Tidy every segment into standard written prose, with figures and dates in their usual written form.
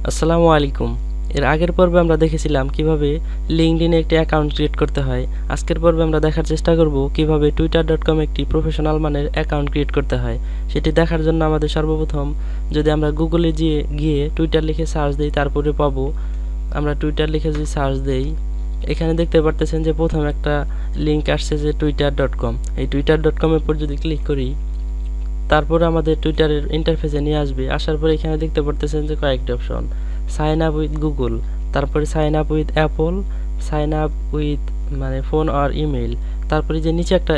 আসসালামু আলাইকুম। এর আগের পর্বে আমরা দেখেছিলাম কিভাবে লিঙ্কডইনে একটি অ্যাকাউন্ট ক্রিয়েট করতে হয়। আজকের পর্বে আমরা দেখার চেষ্টা করব কিভাবে twitter.com একটি প্রফেশনাল মানের অ্যাকাউন্ট ক্রিয়েট করতে হয়। সেটি দেখার জন্য আমাদের সর্বপ্রথম যদি আমরা গুগলে গিয়ে টুইটার লিখে সার্চ দিই, তারপরে পাবো আমরা টুইটার লিখে যদি সার্চ দেই, এখানে দেখতে পারতেছেন যে প্রথম একটা লিঙ্ক আসছে যে twitter.com। এই twitter.com এর উপর যদি ক্লিক করি, তারপর আমাদের টুইটারের ইন্টারফেসে নিয়ে আসবে। আসার পর এখানে দেখতে পারতেছেন যে কয়েকটি option, sign up with Google, তারপরে sign up with Apple, sign up with মানে ফোন আর ইমেল। তারপরে যে নিচে একটা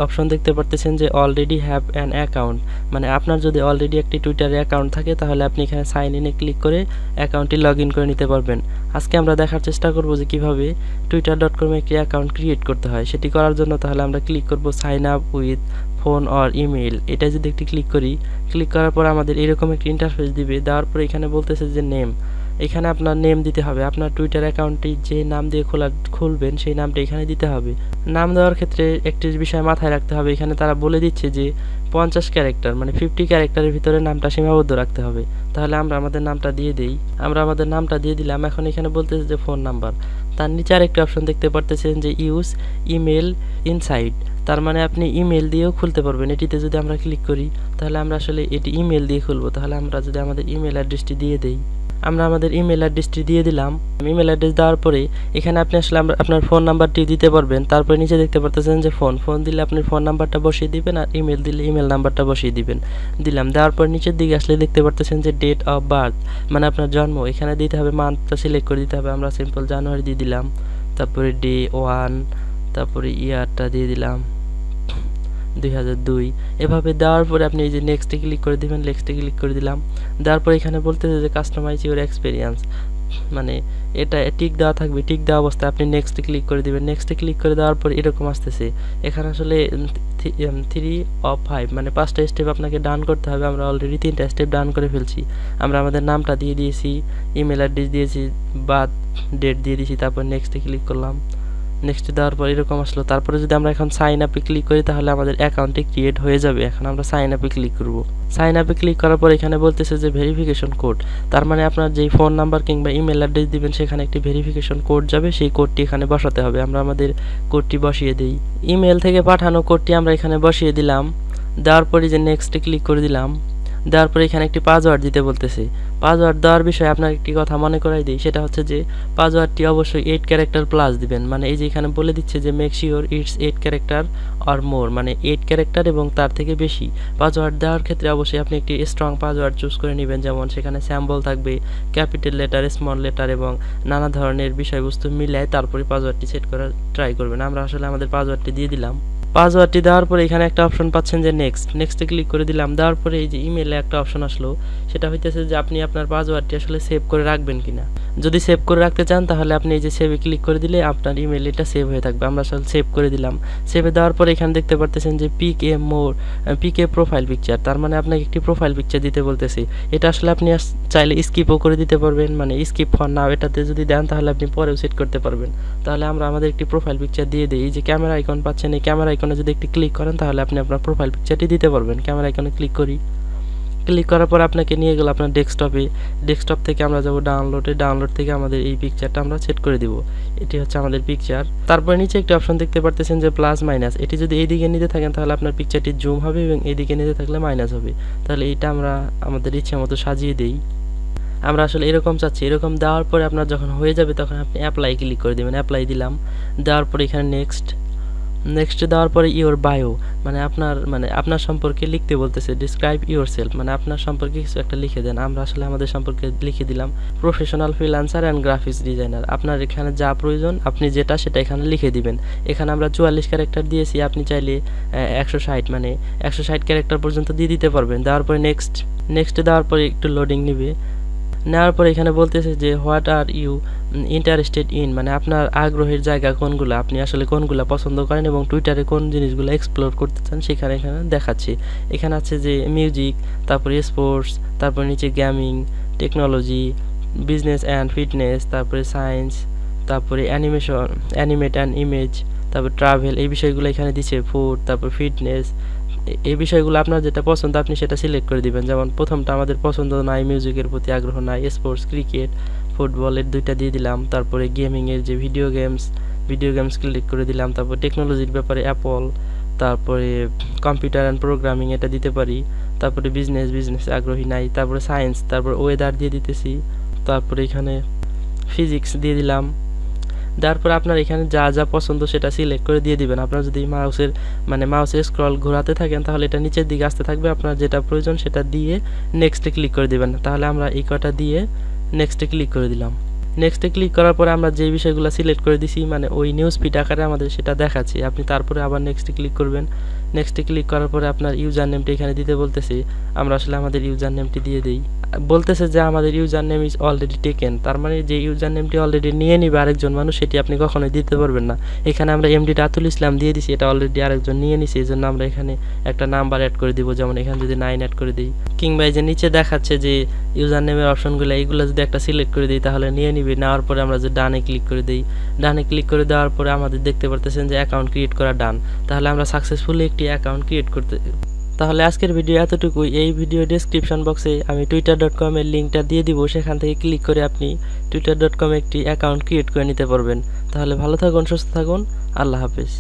অপশন দেখতে পারতেছেন যে অলরেডি হ্যাভ অ্যান অ্যাকাউন্ট, মানে আপনার যদি অলরেডি একটি টুইটারে অ্যাকাউন্ট থাকে তাহলে আপনি এখানে সাইন ইনে ক্লিক করে অ্যাকাউন্টটি লগ ইন করে নিতে পারবেন। আজকে আমরা দেখার চেষ্টা করব যে কীভাবে twitter.com একটি অ্যাকাউন্ট ক্রিয়েট করতে হয়। সেটি করার জন্য তাহলে আমরা ক্লিক করব sign up with phone or email, এটা যদি একটি ক্লিক করি, ক্লিক করার পর আমাদের এরকম একটি ইন্টারফেস দিবে। দেওয়ার পর এখানে বলতেছে যে নেম, এখানে আপনার নেম দিতে হবে। আপনার টুইটার অ্যাকাউন্টটি যে নাম দিয়ে খুলবেন সেই নামটা এখানে দিতে হবে। নাম দেওয়ার ক্ষেত্রে একটি বিষয় মাথায় রাখতে হবে, এখানে তারা বলে দিচ্ছে যে 50 ক্যারেক্টার মানে 50 ক্যারেক্টারের ভিতরে নামটা সীমাবদ্ধ রাখতে হবে। তাহলে আমরা আমাদের নামটা দিয়ে দিই। আমরা আমাদের নামটা দিয়ে দিলাম। এখন এখানে বলতেছে যে ফোন নাম্বার, তার নিচে আরেকটি অপশন দেখতে পারতেছেন যে ইউজ ইমেল ইনসাইড, তার মানে আপনি ইমেল দিয়েও খুলতে পারবেন। এটিতে যদি আমরা ক্লিক করি তাহলে আমরা আসলে এটি ইমেল দিয়ে খুলবো। তাহলে আমরা যদি আমাদের ইমেল অ্যাড্রেসটি দিয়ে দেই, আমরা আমাদের ইমেল অ্যাড্রেসটি দিয়ে দিলাম। ইমেল অ্যাড্রেস দেওয়ার পরে এখানে আপনি আসলে আপনার ফোন নাম্বারটি দিতে পারবেন। তারপরে নিচে দেখতে পারতেছেন যে ফোন দিলে আপনি ফোন নাম্বারটা বসিয়ে দিবেন, আর ইমেল দিলে ইমেল নাম্বারটা বসিয়ে দিবেন। দিলাম। দেওয়ার পর নিচের দিকে আসলে দেখতে পারতেছেন যে ডেট অফ বার্থ, মানে আপনার জন্ম, এখানে দিতে হবে, মান্থটা সিলেক্ট করে দিতে হবে। আমরা সিম্পল জানুয়ারি দিয়ে দিলাম। তারপরে ডে 1, তারপরে ইয়ারটা দিয়ে দিলাম 2002। এভাবে দেওয়ার পরে আপনি এই যে নেক্সটে ক্লিক করে দিবেন। নেক্সটে ক্লিক করে দিলাম। দেওয়ার পর এখানে বলতেছে যে কাস্টমাইজ ইউর এক্সপিরিয়েন্স, মানে এটা টিক দেওয়া থাকবে। টিক দেওয়া অবস্থায় আপনি নেক্সটে ক্লিক করে দিবেন। নেক্সটে ক্লিক করে দেওয়ার পর এরকম আসতেছে। এখানে আসলে 3 of 5 মানে 5টা স্টেপ আপনাকে ডান করতে হবে। আমরা অলরেডি 3টা স্টেপ ডান করে ফেলছি। আমরা আমাদের নামটা দিয়ে দিয়েছি, ইমেল অ্যাড্রেস দিয়েছি, বার্থ ডেট দিয়ে দিয়েছি। তারপর নেক্সটে ক্লিক করলাম। নেক্সট দেওয়ার পর এরকম আসলো। তারপরে যদি আমরা এখন সাইন আপে ক্লিক করি তাহলে আমাদের অ্যাকাউন্টটি ক্রিয়েট হয়ে যাবে। এখন আমরা সাইন আপে ক্লিক করব। সাইন আপে ক্লিক করার পর এখানে বলতেছে যে ভেরিফিকেশন কোড, তার মানে আপনার যেই ফোন নাম্বার কিংবা ইমেল অ্যাড্রেস দিবেন সেখানে একটি ভেরিফিকেশন কোড যাবে, সেই কোডটি এখানে বসাতে হবে। আমরা আমাদের কোডটি বসিয়ে দিই। ইমেল থেকে পাঠানো কোডটি আমরা এখানে বসিয়ে দিলাম। দেওয়ার পরে যে নেক্সটে ক্লিক করে দিলাম। দেওয়ার পরে এখানে একটি পাসওয়ার্ড দিতে বলতেছে। পাসওয়ার্ড দেওয়ার বিষয়ে আপনার একটি কথা মনে করাই দিই, সেটা হচ্ছে যে পাসওয়ার্ডটি অবশ্যই 8 ক্যারেক্টার প্লাস দিবেন। মানে এই যে এখানে বলে দিচ্ছে যে make sure it's 8 character or more, মানে 8 ক্যারেক্টার এবং তার থেকে বেশি। পাসওয়ার্ড দেওয়ার ক্ষেত্রে অবশ্যই আপনি একটি স্ট্রং পাসওয়ার্ড চুজ করে নেবেন, যেমন সেখানে স্যাম্বল থাকবে, ক্যাপিটাল লেটার, স্মল লেটার এবং নানা ধরনের বিষয়বস্তু মিলায় তারপরে পাসওয়ার্ডটি সেট করার ট্রাই করবেন। আমরা আসলে আমাদের পাসওয়ার্ডটি দিয়ে দিলাম। পাসওয়ার্ডটি দেওয়ার পরে এখানে একটা অপশন পাচ্ছেন যে নেক্সটে ক্লিক করে দিলাম। দেওয়ার পরে এই যে ইমেলে একটা অপশন আসলো, সেটা হইতেছে যে আপনি আপনার পাসওয়ার্ডটি আসলে সেভ করে রাখবেন কিনা। যদি সেভ করে রাখতে চান তাহলে আপনি এই যে সেভে ক্লিক করে দিলে আপনার ইমেল এটা সেভ হয়ে থাকবে। আমরা আসলে সেভ করে দিলাম। সেভে দেওয়ার পরে এখানে দেখতে পারতেছেন যে পিক এ প্রোফাইল পিকচার, তার মানে আপনাকে একটি প্রোফাইল পিকচার দিতে বলতেছে। এটা আসলে আপনি চাইলে স্কিপও করে দিতে পারবেন, মানে স্কিপ ফর নাও এটাতে যদি দেন তাহলে আপনি পরেও সেট করতে পারবেন। তাহলে আমরা আমাদের একটি প্রোফাইল পিকচার দিয়ে দিই। এই যে ক্যামেরা আইকন পাচ্ছেন, এই ক্যামেরা আইকনে যদি একটি ক্লিক করেন তাহলে আপনি আপনার প্রোফাইল পিকচারটি দিতে পারবেন। ক্যামেরা আইকনে ক্লিক করি। ক্লিক করার পর আপনাকে নিয়ে গেল আপনার ডেস্কটপে। ডেস্কটপ থেকে আমরা যাব ডাউনলোডে। ডাউনলোড থেকে আমাদের এই পিকচারটা আমরা সেট করে দিব। এটি হচ্ছে আমাদের পিকচার। তারপরে নিচে একটি অপশন দেখতে পারতেছেন যে প্লাস মাইনাস, এটি যদি এইদিকে নিতে থাকেন তাহলে আপনার পিকচারটি জুম হবে এবং এইদিকে নিতে থাকলে মাইনাস হবে। তাহলে এইটা আমরা আমাদের ইচ্ছে মতো সাজিয়ে দিই। আমরা আসলে এরকম চাচ্ছি। এরকম দেওয়ার পরে আপনার যখন হয়ে যাবে তখন আপনি অ্যাপ্লাই ক্লিক করে দেবেন। অ্যাপ্লাই দিলাম। দেওয়ার পরে এখানে নেক্সট দেওয়ার পরে ইওর বায়ো, মানে আপনার সম্পর্কে লিখতে বলতেছে। ডিসক্রাইব ইউর সেলফ, মানে আপনার সম্পর্কে কিছু একটা লিখে দেন। আমরা আসলে আমাদের সম্পর্কে লিখে দিলাম professional freelancer and graphics designer. আপনার এখানে যা প্রয়োজন আপনি সেটা এখানে লিখে দিবেন। এখানে আমরা 44 ক্যারেক্টার দিয়েছি, আপনি চাইলে 160 মানে 160 ক্যারেক্টার পর্যন্ত দিয়ে দিতে পারবেন। দেওয়ার পরে নেক্সট দেওয়ার পরে একটু লোডিং নেবে। নেওয়ার পরে এখানে বলতেছে যে what are you interested in, মানে আপনার আগ্রহের জায়গা কোনগুলো, আপনি আসলে কোনগুলো পছন্দ করেন এবং টুইটারে কোন জিনিসগুলো এক্সপ্লোর করতে চান এখানে দেখাচ্ছে। এখানে আছে যে মিউজিক, তারপরে স্পোর্টস, তারপর নিচে gaming, technology, business and fitness, তারপরে সায়েন্স, তারপরে অ্যানিমেট অ্যান্ড ইমেজ, তারপর ট্রাভেল, এই বিষয়গুলো এখানে দিচ্ছে। ফুড, তারপর ফিটনেস, এই বিষয়গুলো আপনার যেটা পছন্দ আপনি সেটা সিলেক্ট করে দিবেন। যেমন প্রথমটা আমাদের পছন্দ নাই, মিউজিকের প্রতি আগ্রহ নাই, স্পোর্টস ক্রিকেট ফুটবলের 2টা দিয়ে দিলাম। তারপরে গেমিংয়ের যে ভিডিও গেমস ক্লিক করে দিলাম। তারপর টেকনোলজির ব্যাপারে অ্যাপল, তারপরে কম্পিউটার অ্যান্ড প্রোগ্রামিং এটা দিতে পারি। তারপরে বিজনেস আগ্রহী নাই। তারপরে সায়েন্স, তারপর ওয়েদার দিয়ে দিতেছি। তারপরে এখানে ফিজিক্স দিয়ে দিলাম। তারপর আপনার এখানে যা যা পছন্দ সেটা সিলেক্ট করে দিয়ে দিবেন। আপনার যদি মাউসের স্ক্রল ঘোরাতে থাকেন তাহলে এটা নিচের দিকে আসতে থাকবে। আপনার যেটা প্রয়োজন সেটা দিয়ে নেক্সটে ক্লিক করে দিবেন। তাহলে আমরা এই কটা দিয়ে নেক্সটে ক্লিক করে দিলাম। নেক্সটে ক্লিক করার পরে আমরা যে বিষয়গুলো সিলেক্ট করে দিছি ওই নিউজ ফিড আকারে আমাদের সেটা দেখাচ্ছে। আপনি তারপরে আবার নেক্সটে ক্লিক করবেন। নেক্সটে ক্লিক করার পরে আপনার ইউজার নেমটি এখানে দিতে বলতেছি। আমরা আসলে আমাদের ইউজার নেমটি দিয়ে দিই। বলতেছে যে আমাদের user name is already taken, তার মানে যে ইউজার নেমটি অলরেডি নিয়ে নিবে আরেকজন মানুষ সেটি আপনি কখনোই দিতে পারবেন না। এখানে আমরা এমডি রাতুল ইসলাম দিয়ে দিছি, এটা অলরেডি আরেকজন নিয়ে নিছে, এই জন্য আমরা এখানে একটা নাম্বার অ্যাড করে দিব। যেমন এখানে যদি 9 অ্যাড করে দিই, কিংবা এই যে নিচে দেখাচ্ছে যে ইউজার নেমের অপশনগুলো এইগুলো যদি একটা সিলেক্ট করে দিই তাহলে নিয়ে নিবে। নেওয়ার পরে আমরা যে ডানে ক্লিক করে দিই, ডানে ক্লিক করে দেওয়ার পরে আমাদের দেখতে পারতেছেন যে অ্যাকাউন্ট ক্রিয়েট করা ডান। তাহলে আমরা সাকসেসফুলি একটি অ্যাকাউন্ট ক্রিয়েট করতে। তাহলে আজকের ভিডিও এতটুকুই। এই ভিডিও ডেসক্রিপশন বক্সে আমি twitter.com এর লিঙ্কটা দিয়ে দিব, সেখান থেকে ক্লিক করে আপনি twitter.com একটি অ্যাকাউন্ট ক্রিয়েট করে নিতে পারবেন। তাহলে ভালো থাকুন, সুস্থ থাকুন, আল্লাহ হাফেজ।